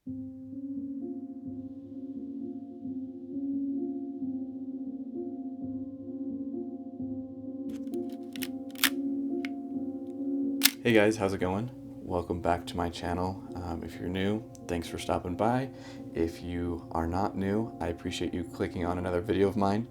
Hey guys, how's it going? Welcome back to my channel. If you're new, thanks for stopping by. If you are not new, I appreciate you clicking on another video of mine.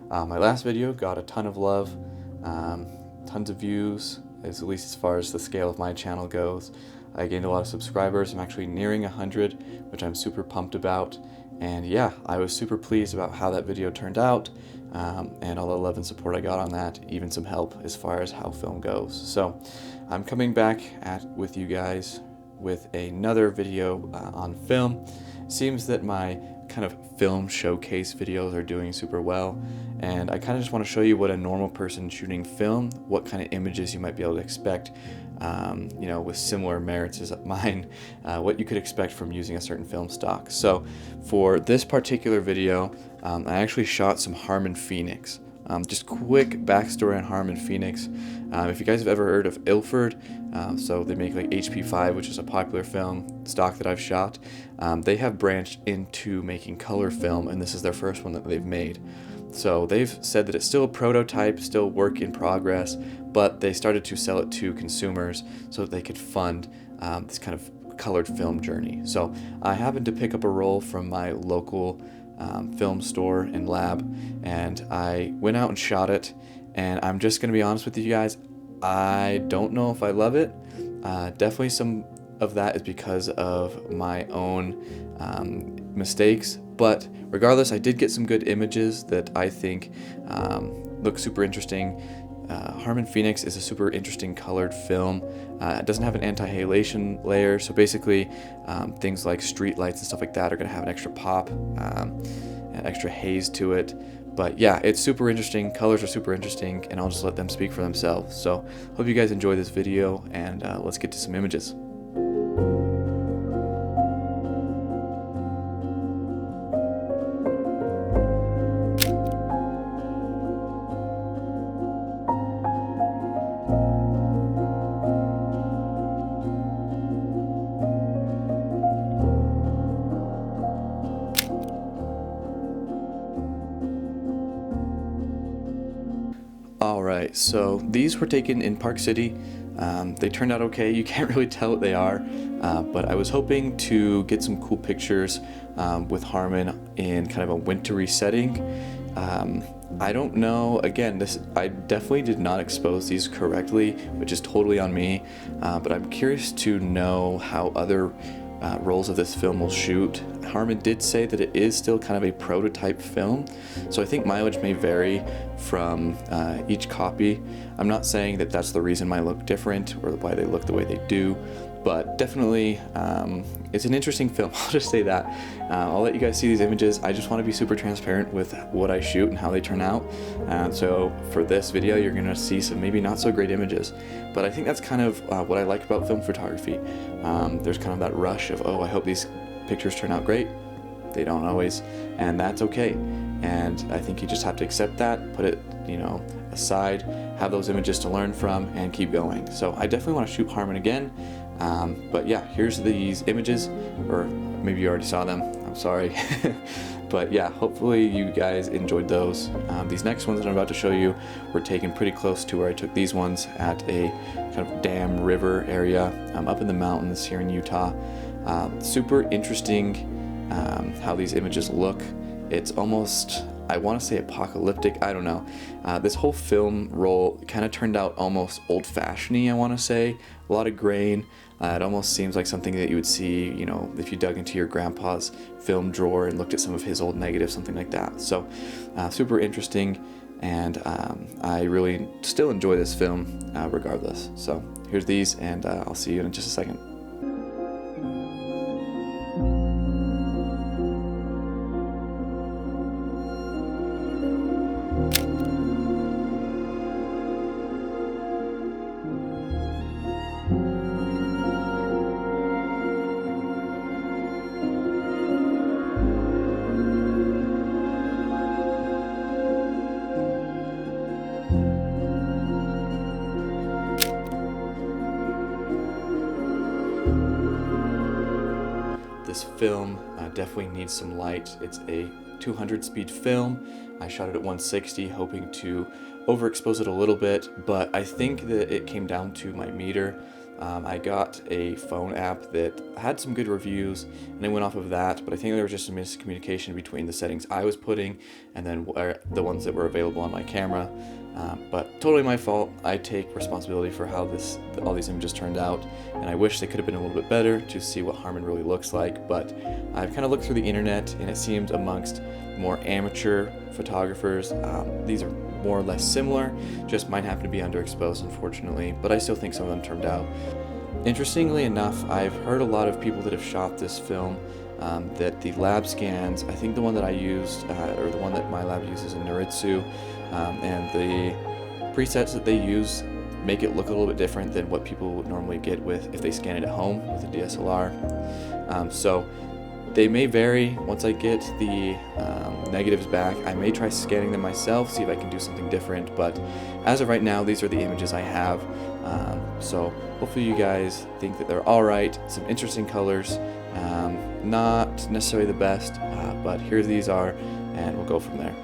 My last video got a ton of love, tons of views, at least as far as the scale of my channel goes. I gained a lot of subscribers. I'm actually nearing 100, which I'm super pumped about. And yeah, I was super pleased about how that video turned out, and all the love and support I got on that, even some help as far as how film goes. So I'm coming back with you guys with another video on film. It seems that my kind of film showcase videos are doing super well, and I kind of just want to show you what a normal person shooting film, what kind of images you might be able to expect, you know, with similar merits as mine, what you could expect from using a certain film stock. So for this particular video, I actually shot some Harman Phoenix. Just quick backstory on Harman Phoenix. If you guys have ever heard of Ilford, so they make like HP5, which is a popular film stock that I've shot. They have branched into making color film, and this is their first one that they've made. So they've said that it's still a prototype, still work in progress, but they started to sell it to consumers so that they could fund this kind of colored film journey. So I happened to pick up a roll from my local film store and lab, and I went out and shot it, and I'm just gonna be honest with you guys, I don't know if I love it. Definitely some of that is because of my own mistakes, but regardless, I did get some good images that I think look super interesting. Harman Phoenix is a super interesting colored film. It doesn't have an anti-halation layer, so basically things like street lights and stuff like that are going to have an extra pop, an extra haze to it. But yeah, it's super interesting. Colors are super interesting, and I'll just let them speak for themselves. So hope you guys enjoy this video, and let's get to some images. Alright, so these were taken in Park City. They turned out okay. You can't really tell what they are, but I was hoping to get some cool pictures with Harman in kind of a wintry setting. I don't know, again, I definitely did not expose these correctly, which is totally on me, but I'm curious to know how other rolls of this film will shoot. Harman did say that it is still kind of a prototype film, so I think mileage may vary from each copy. I'm not saying that that's the reason mine look different or why they look the way they do, but definitely it's an interesting film. I'll just say that. I'll let you guys see these images. I just want to be super transparent with what I shoot and how they turn out. So for this video, you're going to see some maybe not so great images, but I think that's kind of what I like about film photography. There's kind of that rush of, oh, I hope these pictures turn out great. They don't always, and that's okay. And I think you just have to accept that, put it, you know, aside, have those images to learn from, and keep going. So I definitely want to shoot Harman again. But yeah, here's these images, or maybe you already saw them, I'm sorry. But yeah, hopefully you guys enjoyed those. These next ones that I'm about to show you were taken pretty close to where I took these ones at a kind of dam river area up in the mountains here in Utah. Super interesting how these images look. It's almost, I want to say apocalyptic, I don't know. This whole film roll kind of turned out almost old-fashioned-y, I want to say. A lot of grain. It almost seems like something that you would see, you know, if you dug into your grandpa's film drawer and looked at some of his old negatives, something like that. So super interesting, and I really still enjoy this film regardless. So here's these, and I'll see you in just a second. this film definitely needs some light. It's a 200 speed film. I shot it at 160, hoping to overexpose it a little bit, but I think that it came down to my meter. I got a phone app that had some good reviews, and I went off of that, but I think there was just some miscommunication between the settings I was putting and then the ones that were available on my camera. But totally my fault. I take responsibility for how all these images turned out, and I wish they could have been a little bit better to see what Harman really looks like. But I've kind of looked through the internet, and it seems amongst more amateur photographers, these are more or less similar, just mine happen to be underexposed, unfortunately, but I still think some of them turned out. Interestingly enough, I've heard a lot of people that have shot this film that the lab scans, I think the one that I used, or the one that my lab uses in Noritsu, and the presets that they use make it look a little bit different than what people would normally get with if they scan it at home with a DSLR. So they may vary. Once I get the negatives back, I may try scanning them myself, see if I can do something different, but as of right now, these are the images I have. So hopefully you guys think that they're alright, some interesting colors, not necessarily the best, but here these are, and we'll go from there.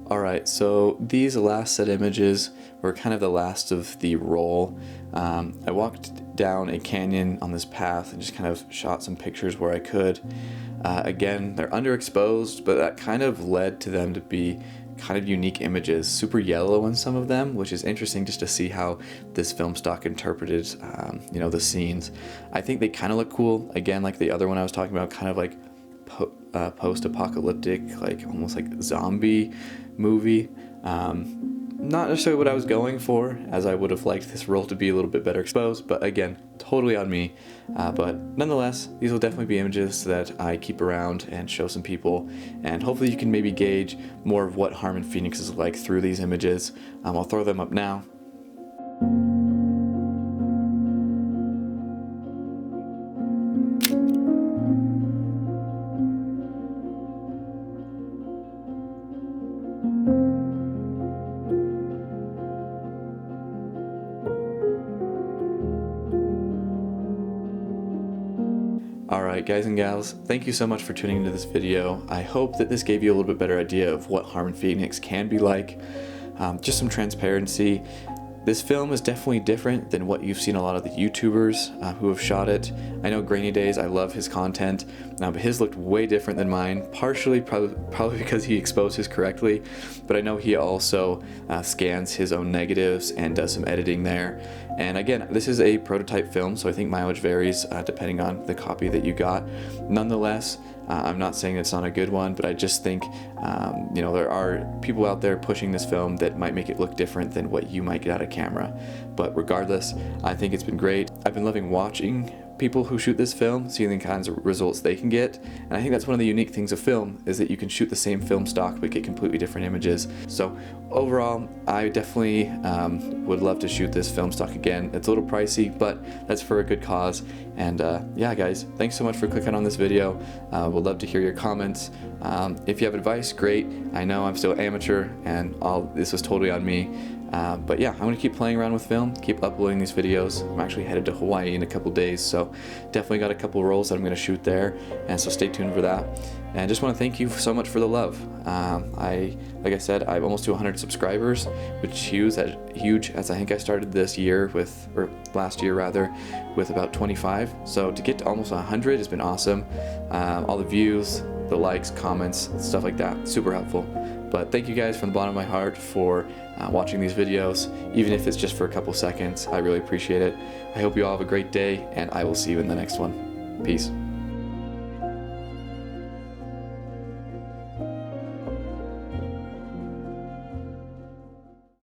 Alright, so these last set images were kind of the last of the roll. I walked down a canyon on this path and just kind of shot some pictures where I could. Again, they're underexposed, but that kind of led to them to be kind of unique images, super yellow in some of them, which is interesting just to see how this film stock interpreted the scenes. I think they kind of look cool, again, like the other one I was talking about, kind of like post-apocalyptic, like almost like zombie movie. Not necessarily what I was going for, as I would have liked this roll to be a little bit better exposed, but again, totally on me. But nonetheless, these will definitely be images that I keep around and show some people, and hopefully you can maybe gauge more of what Harman Phoenix is like through these images. I'll throw them up now. Alright guys and gals, thank you so much for tuning into this video. I hope that this gave you a little bit better idea of what Harman Phoenix can be like. Just some transparency. This film is definitely different than what you've seen a lot of the YouTubers who have shot it. I know Grainy Days, I love his content, but his looked way different than mine, partially probably because he exposed his correctly, but I know he also scans his own negatives and does some editing there. And again, this is a prototype film, so I think mileage varies depending on the copy that you got. Nonetheless, I'm not saying it's not a good one, but I just think, there are people out there pushing this film that might make it look different than what you might get out of camera. But regardless, I think it's been great. I've been loving watching people who shoot this film, seeing the kinds of results they can get, and I think that's one of the unique things of film, is that you can shoot the same film stock but get completely different images. So overall, I definitely would love to shoot this film stock again. It's a little pricey, but that's for a good cause. And yeah guys, thanks so much for clicking on this video. We'd love to hear your comments. If you have advice, great. I know I'm still amateur and this was totally on me. But yeah, I'm going to keep playing around with film, keep uploading these videos. I'm actually headed to Hawaii in a couple days, so definitely got a couple roles that I'm going to shoot there, and so stay tuned for that. And I just want to thank you so much for the love. Like I said, I'm almost to 100 subscribers, which is huge, as I think I started this year with, or last year rather, with about 25. So to get to almost 100 has been awesome. All the views, the likes, comments, stuff like that, super helpful. But thank you guys from the bottom of my heart for watching these videos, even if it's just for a couple seconds. I really appreciate it. I hope you all have a great day, and I will see you in the next one. Peace.